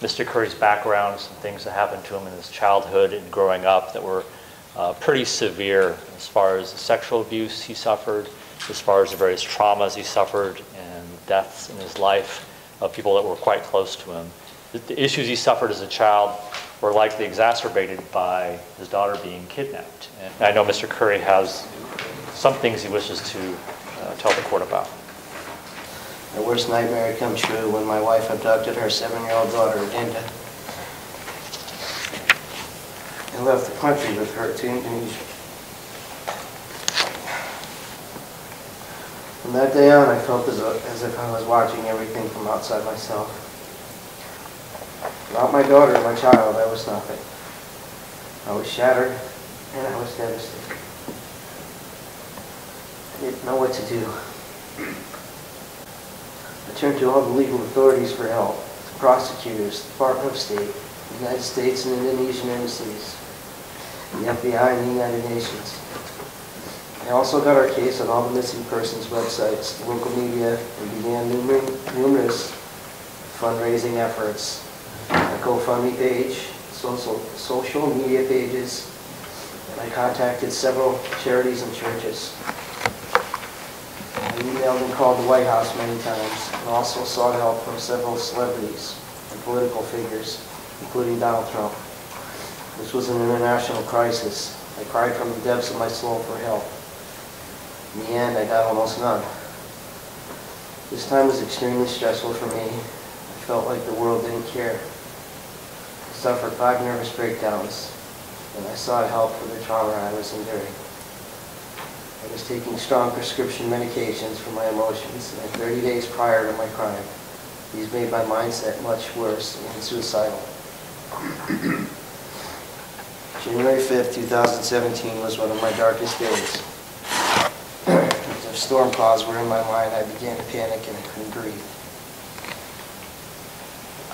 Mr. Curry's background, some things that happened to him in his childhood and growing up that were pretty severe as far as the sexual abuse he suffered, as far as the various traumas he suffered and deaths in his life of people that were quite close to him. The issues he suffered as a child were likely exacerbated by his daughter being kidnapped. And I know Mr. Curry has some things he wishes to tell the court about. My worst nightmare had come true when my wife abducted her 7-year-old daughter, Linda, and left the country with her to Indonesia. From that day on, I felt as if I was watching everything from outside myself. Without my daughter, my child, I was nothing. I was shattered, and I was devastated. I didn't know what to do. I turned to all the legal authorities for help, the prosecutors, the Department of State, the United States and Indonesian embassies, the FBI and the United Nations. I also got our case on all the missing persons websites, the local media, and began numerous fundraising efforts, a GoFundMe page, social media pages, and I contacted several charities and churches. I emailed and called the White House many times, and also sought help from several celebrities and political figures, including Donald Trump. This was an international crisis. I cried from the depths of my soul for help. In the end, I got almost none. This time was extremely stressful for me. I felt like the world didn't care. I suffered 5 nervous breakdowns, and I sought help for the trauma I was enduring. I was taking strong prescription medications for my emotions, and 30 days prior to my crime, these made my mindset much worse and suicidal. January 5th, 2017 was one of my darkest days. As storm clouds were in my mind, I began to panic and I couldn't breathe.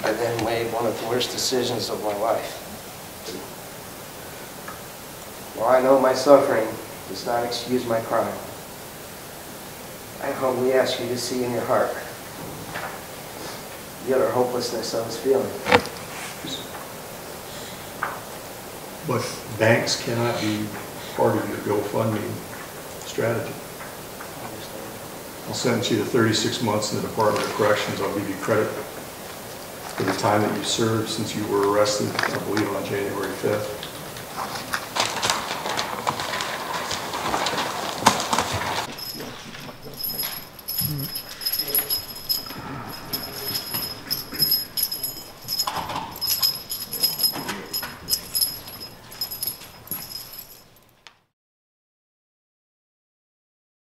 I then made one of the worst decisions of my life. While I know my suffering does not excuse my crime, I humbly ask you to see in your heart the utter hopelessness I was feeling. But banks cannot be part of your GoFundMe strategy. I'll sentence you to 36 months in the Department of Corrections. I'll give you credit for the time that you served since you were arrested, I believe, on January 5th.